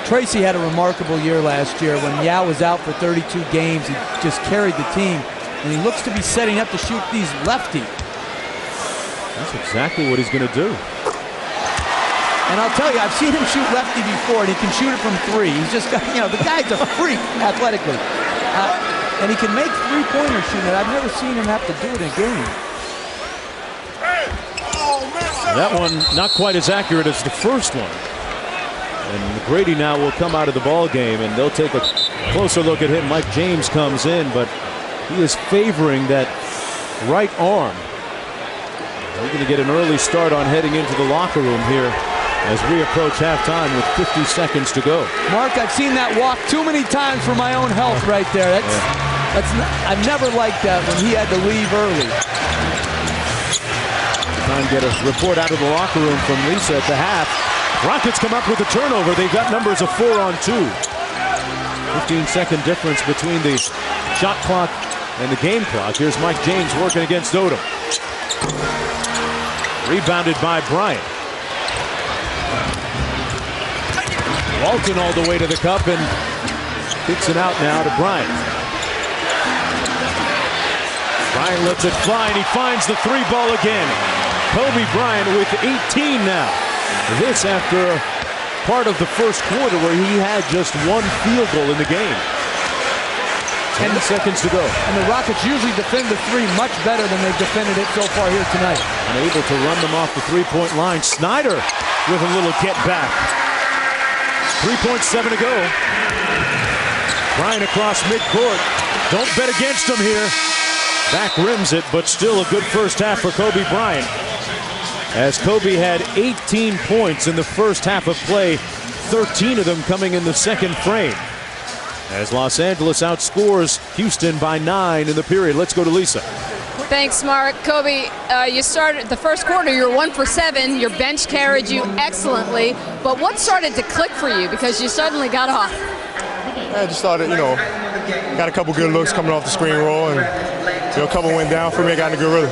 Tracy had a remarkable year last year. When Yao was out for 32 games, he just carried the team, and he looks to be setting up to shoot these lefty. That's exactly what he's going to do. And I'll tell you, I've seen him shoot lefty before, and he can shoot it from 3. He's just got, the guy's a freak athletically. And he can make three-pointers shooting it. I've never seen him have to do it in a game. That one not quite as accurate as the first one. And McGrady now will come out of the ball game, and they'll take a closer look at him. Mike James comes in, but he is favoring that right arm. We're going to get an early start on heading into the locker room here as we approach halftime with 50 seconds to go. Mark, I've seen that walk too many times for my own health right there. I've never liked that when he had to leave early. Trying to get a report out of the locker room from Lisa at the half. Rockets come up with a turnover. They've got numbers of 4 on 2. 15-second difference between the shot clock and the game clock. Here's Mike James working against Odom. Rebounded by Bryant. Walton all the way to the cup and kicks it out now to Bryant. Bryant lets it fly and he finds the 3 ball again. Kobe Bryant with 18 now. This after part of the first quarter where he had just 1 field goal in the game. 10 seconds to go. And the Rockets usually defend the 3 much better than they've defended it so far here tonight. Unable to run them off the 3-point line. Snyder with a little get back. 3.7 to go. Bryant across midcourt. Don't bet against him here. Back rims it, but still a good first half for Kobe Bryant. As Kobe had 18 points in the first half of play, 13 of them coming in the second frame. As Los Angeles outscores Houston by 9 in the period. Let's go to Lisa. Thanks, Mark. Kobe, you started the first quarter, you were 1 for 7. Your bench carried you excellently. But what started to click for you because you suddenly got off? I just started, got a couple good looks coming off the screen roll and a couple went down for me. I got in a good rhythm.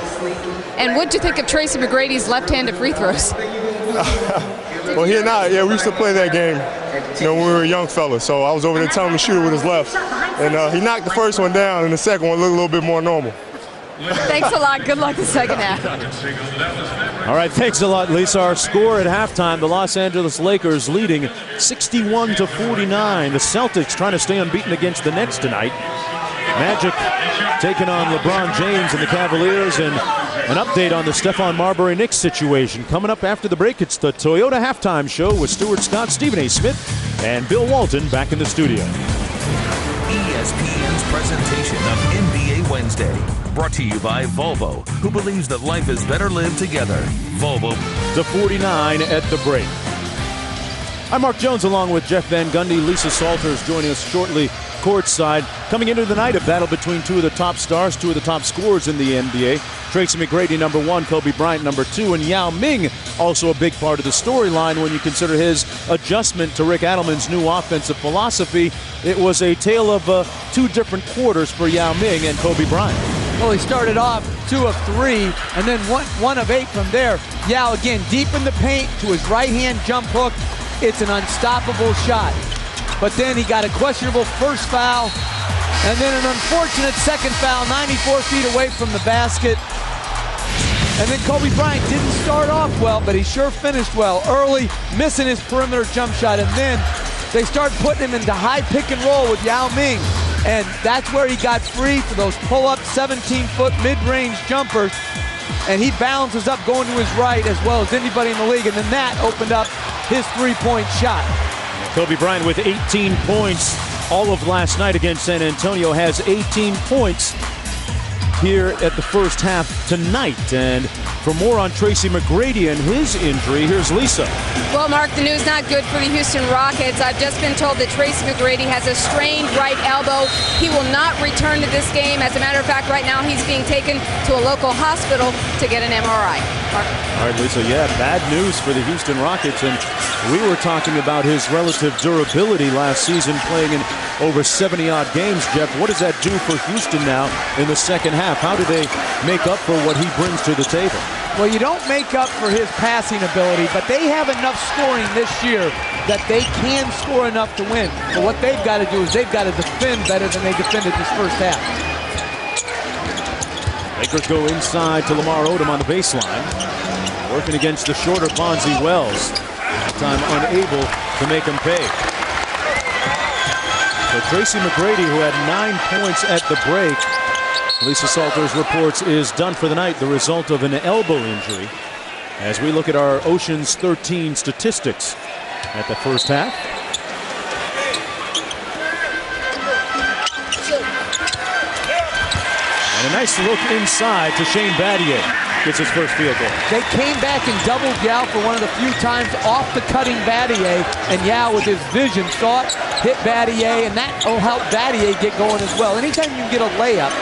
And what'd you think of Tracy McGrady's left-handed free throws? Well, he and I, we used to play that game, when we were young fellas. So I was over there telling him to shoot it with his left. And he knocked the first one down, and the second one looked a little bit more normal. Thanks a lot. Good luck the second half. All right, thanks a lot, Lisa. Our score at halftime, the Los Angeles Lakers leading 61-49. The Celtics trying to stay unbeaten against the Nets tonight. Magic taking on LeBron James and the Cavaliers, and an update on the Stephon Marbury Knicks situation. Coming up after the break, it's the Toyota Halftime Show with Stuart Scott, Stephen A. Smith, and Bill Walton back in the studio. ESPN's presentation of NBA Wednesday. Brought to you by Volvo, who believes that life is better lived together. Volvo. To 49 at the break. I'm Mark Jones along with Jeff Van Gundy. Lisa Salters joining us shortly courtside. Coming into the night, a battle between two of the top stars, two of the top scorers in the NBA. Tracy McGrady, number 1, Kobe Bryant, number 2, and Yao Ming, also a big part of the storyline when you consider his adjustment to Rick Adelman's new offensive philosophy. It was a tale of 2 different quarters for Yao Ming and Kobe Bryant. Well, he started off 2 of 3, and then 1 of 8 from there. Yao again deep in the paint to his right-hand jump hook. It's an unstoppable shot. But then he got a questionable first foul, and then an unfortunate second foul, 94 feet away from the basket. And then Kobe Bryant didn't start off well, but he sure finished well. Early, missing his perimeter jump shot, and then they start putting him into high pick and roll with Yao Ming. And that's where he got free for those pull-up 17-foot mid-range jumpers. And he balances up going to his right as well as anybody in the league. And then that opened up his three-point shot. Kobe Bryant with 18 points all of last night against San Antonio, has 18 points here at the first half tonight. And for more on Tracy McGrady and his injury, here's Lisa. Well, Mark, the news not good for the Houston Rockets. I've just been told that Tracy McGrady has a strained right elbow. He will not return to this game. As a matter of fact, right now he's being taken to a local hospital to get an MRI. Mark. All right, Lisa, bad news for the Houston Rockets. And we were talking about his relative durability last season, playing in over 70-odd games. Jeff, what does that do for Houston now in the second half? How do they make up for what he brings to the table? Well, you don't make up for his passing ability, but they have enough scoring this year that they can score enough to win. But what they've got to do is they've got to defend better than they defended this first half. Lakers go inside to Lamar Odom on the baseline, working against the shorter Bonzi Wells. That time unable to make him pay. So Tracy McGrady, who had 9 points at the break, Lisa Salters reports is done for the night, the result of an elbow injury. As we look at our Ocean's 13 statistics at the first half. And a nice look inside to Shane Battier. Gets his first field goal. They came back and doubled Yao for one of the few times off the cutting Battier, and Yao with his vision saw it, hit Battier, and that will help Battier get going as well. Anytime you can get a layup,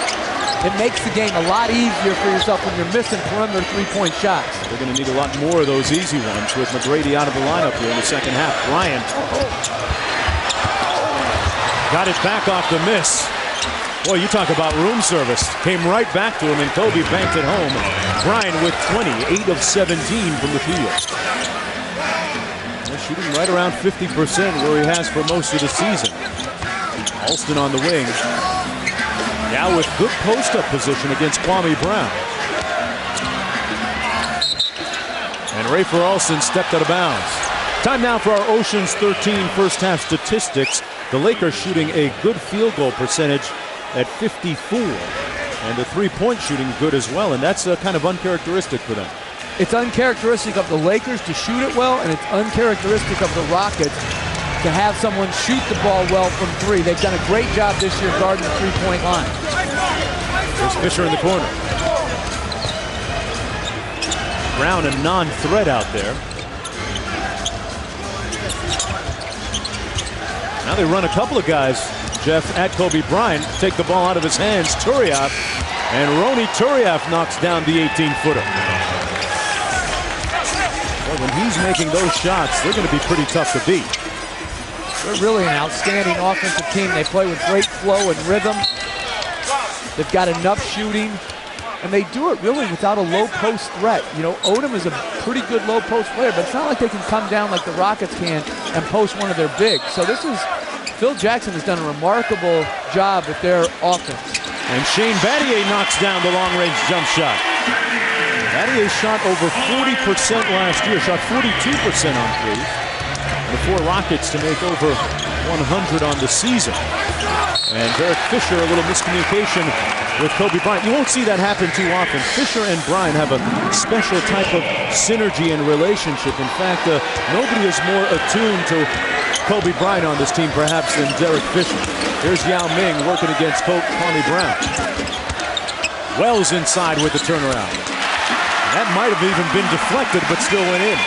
it makes the game a lot easier for yourself when you're missing perimeter three-point shots. They're going to need a lot more of those easy ones with McGrady out of the lineup here in the second half. Bryant got it back off the miss. Boy, you talk about room service. Came right back to him, and Kobe banked it home. Bryant with 20, 8 of 17 from the field. They're shooting right around 50% where he has for most of the season. Alston on the wing. Now with good post-up position against Kwame Brown. And Rafer Alston stepped out of bounds. Time now for our Ocean's 13 first half statistics. The Lakers shooting a good field goal percentage at 54. And the three-point shooting good as well, and that's kind of uncharacteristic for them. It's uncharacteristic of the Lakers to shoot it well, and it's uncharacteristic of the Rockets to have someone shoot the ball well from three. They've done a great job this year guarding the three-point line. There's Fisher in the corner. Brown a non-threat out there. Now they run a couple of guys, Jeff, at Kobe Bryant, take the ball out of his hands. Turiaf, and Roni Turiaf knocks down the 18-footer. Well, when he's making those shots, they're going to be pretty tough to beat. They're really an outstanding offensive team. They play with great flow and rhythm. They've got enough shooting, and they do it really without a low post threat. You know, Odom is a pretty good low post player, but it's not like they can come down like the Rockets can and post one of their bigs. So Phil Jackson has done a remarkable job with their offense. And Shane Battier knocks down the long-range jump shot. Battier shot over 40% last year, shot 42% on threes. And the 4 Rockets to make over 100 on the season. And Derek Fisher, a little miscommunication with Kobe Bryant. You won't see that happen too often. Fisher and Bryant have a special type of synergy and relationship. In fact, nobody is more attuned to Kobe Bryant on this team, perhaps, than Derek Fisher. Here's Yao Ming working against Kwame Brown. Wells inside with the turnaround. That might have even been deflected, but still went in.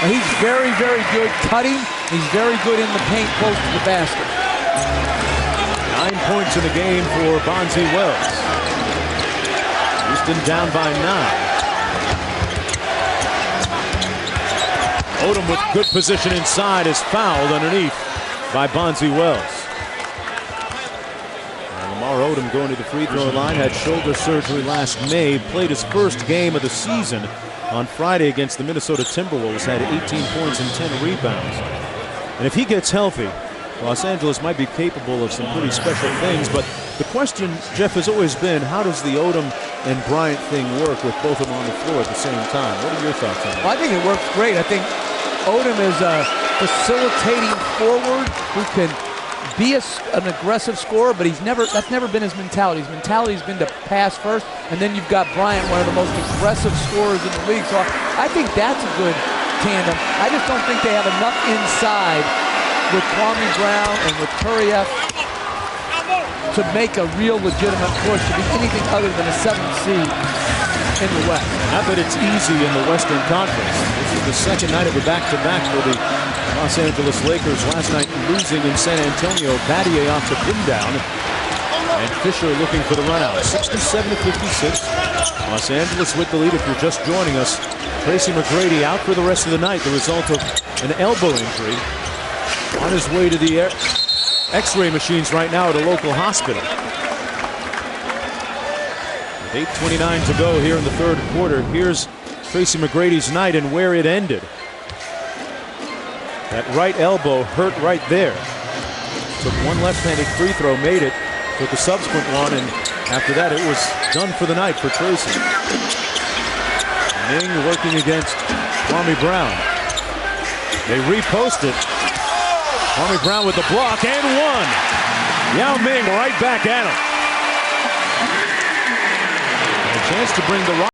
And he's very, very good cutting. He's very good in the paint close to the basket. 9 points in the game for Bonzi Wells. Houston down by 9. Odom with good position inside is fouled underneath by Bonzi Wells. Lamar Odom going to the free throw line, had shoulder surgery last May, played his first game of the season on Friday against the Minnesota Timberwolves, had 18 points and 10 rebounds. And if he gets healthy, Los Angeles might be capable of some pretty special things, but the question, Jeff, has always been, how does the Odom and Bryant thing work with both of them on the floor at the same time? What are your thoughts on that? Well, I think it works great. I think Odom is a facilitating forward who can be an aggressive scorer, but that's never been his mentality. His mentality has been to pass first, and then you've got Bryant, one of the most aggressive scorers in the league. So I think that's a good tandem. I just don't think they have enough inside with Kwame Brown and with Kuriev to make a real legitimate push to be anything other than a 7th seed in the West. Not that it's easy in the Western Conference. This is the second night of a back-to-back for the Los Angeles Lakers. Last night losing in San Antonio. Battier off the pin down. And Fisher looking for the run-out. 67-56. Los Angeles with the lead. If you're just joining us, Tracy McGrady out for the rest of the night. The result of an elbow injury. On his way to the X-ray machines right now at a local hospital. With 8:29 to go here in the third quarter. Here's Tracy McGrady's night and where it ended. That right elbow hurt right there. Took one left-handed free throw, made it. Took a subsequent one, and after that it was done for the night for Tracy. Ming working against Kwame Brown. They repost it. Kwame Brown with the block and one. Yao Ming right back at him. And a chance to bring the